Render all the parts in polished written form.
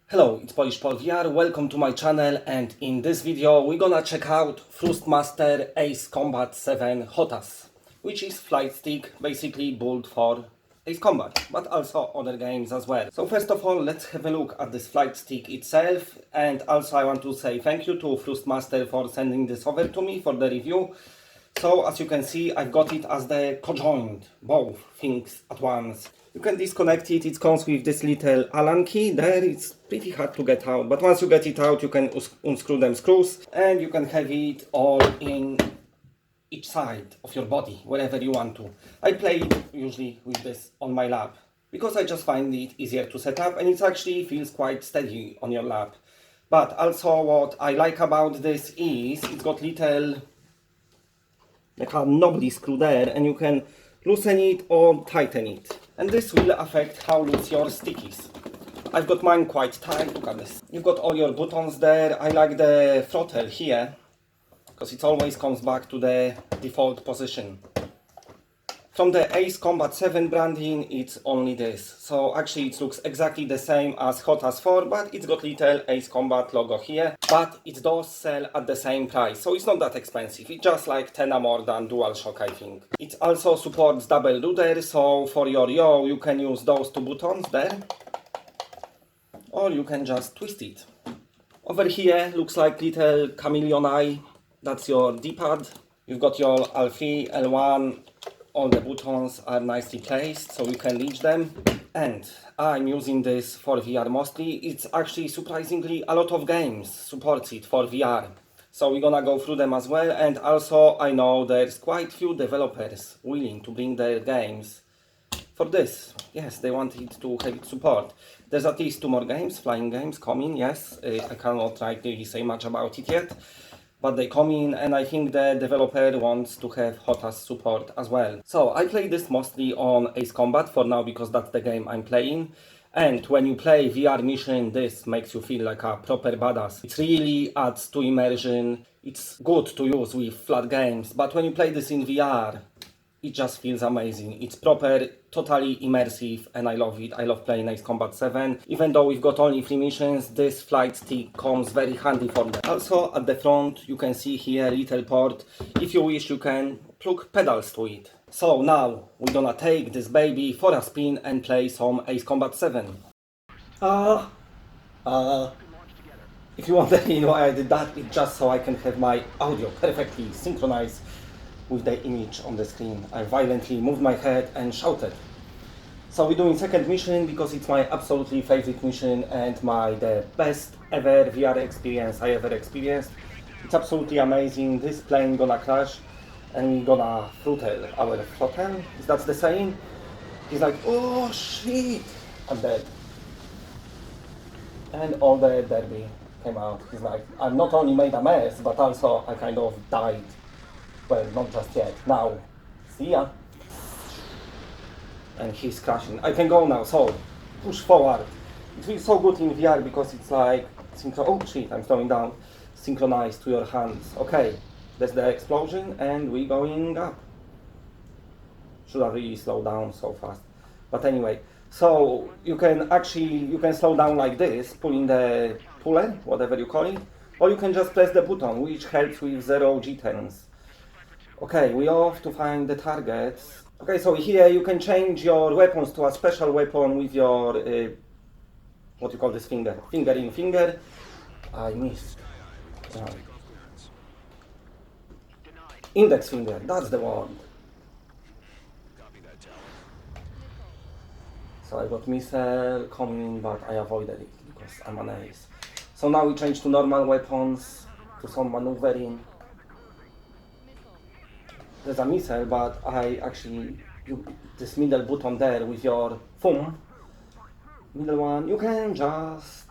Hello, it's Polish Paul VR, welcome to my channel, and in this video we're gonna check out Thrustmaster Ace Combat 7 Hotas, which is flight stick basically built for Ace Combat, but also other games as well. So first of all, let's have a look at this flight stick itself, and also I want to say thank you to Thrustmaster for sending this over to me for the review. So as you can see, I've got it as the conjoined, both things at once. You can disconnect it, it comes with this little Allen key there, it's pretty hard to get out, but once you get it out you can unscrew them screws and you can have it all in each side of your body, wherever you want to. I play it usually with this on my lap, because I just find it easier to set up and it actually feels quite steady on your lap. But also what I like about this is it's got little like a knobbly screw there and you can loosen it or tighten it. And this will affect how loose your stick is. I've got mine quite tight, look at this. You've got all your buttons there. I like the throttle here, because it always comes back to the default position. From the Ace Combat 7 branding, it's only this. So actually it looks exactly the same as Hotas 4, but it's got little Ace Combat logo here. But it does sell at the same price, so it's not that expensive. It's just like 10 more than DualShock, I think. It also supports double rudder, so for your yaw you can use those two buttons there. Or you can just twist it. Over here looks like little chameleon eye. That's your D-pad. You've got your L3, L1. All the buttons are nicely placed, so you can reach them. And I'm using this for VR mostly. It's actually surprisingly a lot of games supports it for VR. So we're gonna go through them as well. And also I know there's quite few developers willing to bring their games for this. Yes, they wanted to have it support. There's at least 2 more games, flying games coming, yes. I cannot really say much about it yet. But they come in and I think the developer wants to have Hotas support as well. So I play this mostly on Ace Combat for now because that's the game I'm playing. And when you play VR mission, this makes you feel like a proper badass. It really adds to immersion. It's good to use with flat games, but when you play this in VR, it just feels amazing. It's proper, totally immersive, and I love it. I love playing Ace Combat 7. Even though we've got only 3 missions, this flight stick comes very handy for them. Also, at the front, you can see here a little port. If you wish, you can plug pedals to it. So now, we're gonna take this baby for a spin and play some Ace Combat 7. If you wonder why I did that, it's just so I can have my audio perfectly synchronized with the image on the screen. I violently moved my head and shouted. So we're doing second mission because it's my absolutely favorite mission and the best ever VR experience I ever experienced. It's absolutely amazing. This plane gonna crash and we're gonna throttle our throttle. Is that the saying? He's like, oh shit, I'm dead. And all the derby came out. He's like, I've not only made a mess, but also I kind of died. Well, not just yet. Now, see ya. And he's crashing. I can go now, so push forward. It feels so good in VR because it's like oh shit, I'm slowing down. Synchronized to your hands. Okay, that's the explosion, and we're going up. Should have really slowed down so fast. But anyway, so you can slow down like this, pulling the puller, whatever you call it, or you can just press the button, which helps with 0 G-turns. Okay, we off to find the targets. Okay, so here you can change your weapons to a special weapon with your, what you call this finger? Finger in finger. I missed. Index finger, that's the one. So I got missile coming, but I avoided it because I'm an ace. So now we change to normal weapons, to some maneuvering. There's a missile, but I actually this middle button there with your thumb, middle one, you can just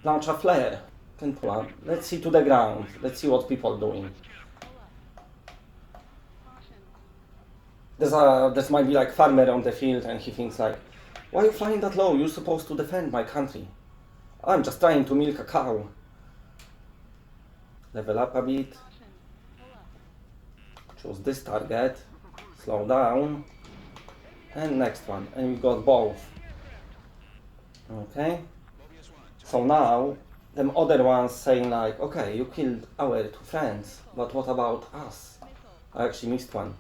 launch a flare. Can pull up. Let's see to the ground. Let's see what people are doing. There's might be like farmer on the field, and he thinks like, why are you flying that low? You're supposed to defend my country. I'm just trying to milk a cow. Level up a bit. Choose this target, slow down, and next one, and we got both. Okay, So now, them other ones saying like, okay, you killed our 2 friends, but what about us? I actually missed one.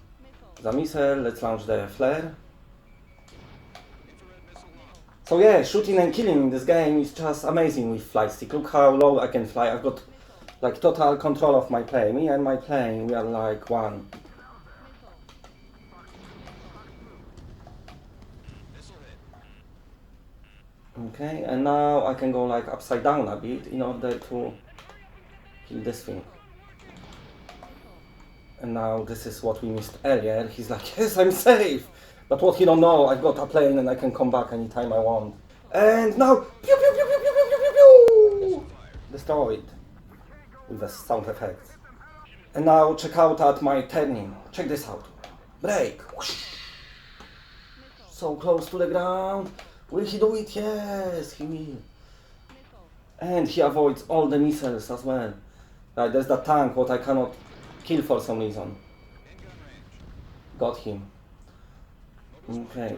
The missile, let's launch the flare. So yeah, shooting and killing in this game is just amazing with flight stick. Look how low I can fly. I've got like total control of my plane. Me and my plane, we are like one. Okay, and now I can go like upside down a bit in order to kill this thing. And now this is what we missed earlier. He's like, yes, I'm safe. But what he don't know, I've got a plane and I can come back anytime I want. And now, pew pew pew pew pew pew pew pew, destroyed with the sound effects. And now check out at my turning. Check this out. Brake. Whoosh. So close to the ground. Will he do it? Yes, he will. And he avoids all the missiles as well. Right, there's the tank, what I cannot kill for some reason. Got him. Okay.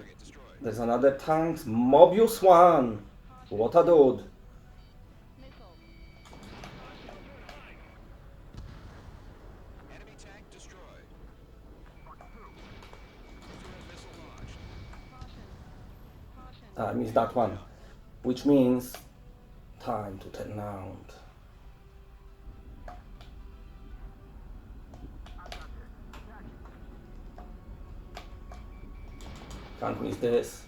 There's another tank. Mobius 1. What a dude. I missed that one. Which means time to turn around. Can't miss this.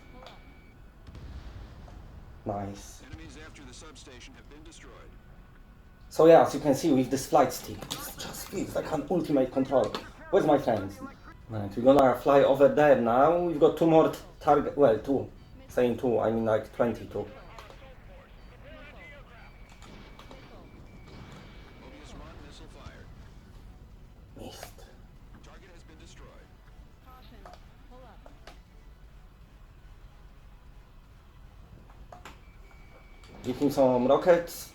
Nice. Enemies after the substation have been destroyed. So yeah, as you can see with this flight stick, it just feels like an ultimate control. Where's my friends? Right, we're gonna fly over there now. We've got 2 more target, well 2. Saying 2, I mean like 22. Mobius 1, missile fired. Missed. Target has been destroyed. Give him some rockets.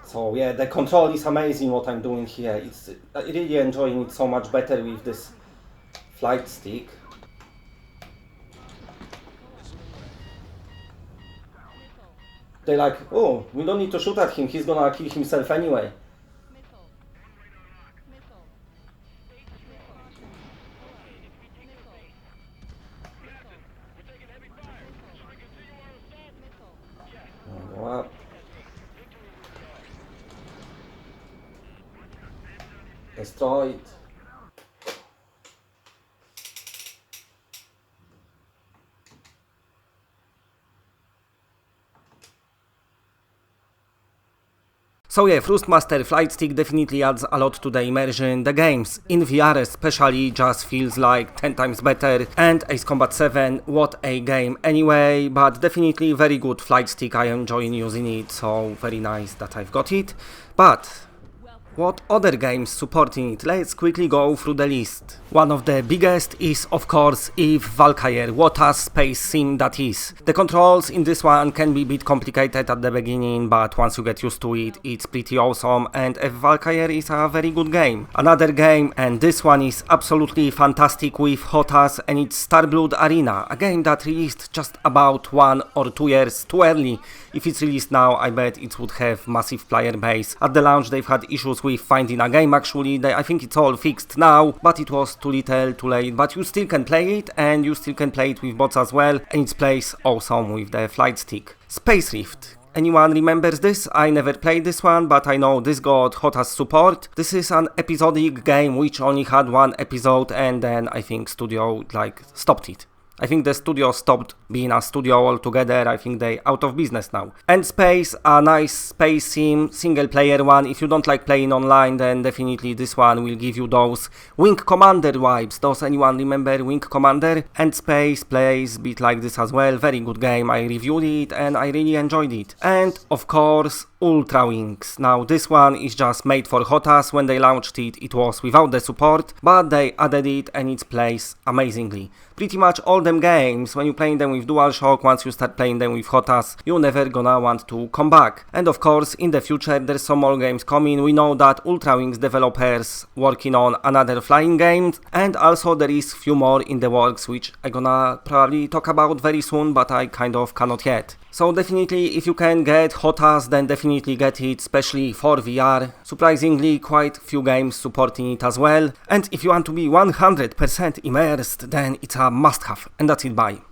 So yeah, the control is amazing what I'm doing here. It's really enjoying it so much better with this flight stick. They're like, oh, we don't need to shoot at him, he's gonna kill himself anyway. Go up. Destroyed. So yeah, Thrustmaster Flight Stick definitely adds a lot to the immersion. The games in VR especially just feels like 10 times better, and Ace Combat 7, what a game anyway, but definitely very good flight stick. I enjoy using it, so very nice that I've got it. But what other games supporting it? Let's quickly go through the list. One of the biggest is of course Eve Valkyrie, what a space sim that is. The controls in this one can be a bit complicated at the beginning, but once you get used to it, it's pretty awesome, and Eve Valkyrie is a very good game. Another game, and this one is absolutely fantastic with Hotas, and it's Starblood Arena, a game that released just about 1 or 2 years too early. If it's released now, I bet it would have massive player base. At the launch they've had issues with finding a game actually. I think it's all fixed now, but it was too little, too late. But you still can play it, and you still can play it with bots as well, and it plays awesome with the flight stick. Space Rift. Anyone remembers this? I never played this one, but I know this got Hotas support. This is an episodic game which only had 1 episode, and then I think studio stopped it. I think the studio stopped being a studio altogether. I think they out of business now. And Space, a nice space sim, single player one. If you don't like playing online, then definitely this one will give you those Wing Commander vibes. Does anyone remember Wing Commander? And Space plays a bit like this as well. Very good game. I reviewed it and I really enjoyed it. And of course, Ultra Wings. Now this one is just made for Hotas. When they launched it, it was without the support, but they added it and it plays amazingly. Pretty much all them games, when you play them with DualShock, once you start playing them with Hotas, you're never gonna want to come back. And of course, in the future, there's some more games coming. We know that Ultra Wings developers working on another flying game, and also there is few more in the works, which I'm gonna probably talk about very soon, but I kind of cannot yet. So definitely, if you can get Hotas, then definitely get it, especially for VR. Surprisingly, quite few games supporting it as well. And if you want to be 100% immersed, then it's a must-have. And that's it, bye.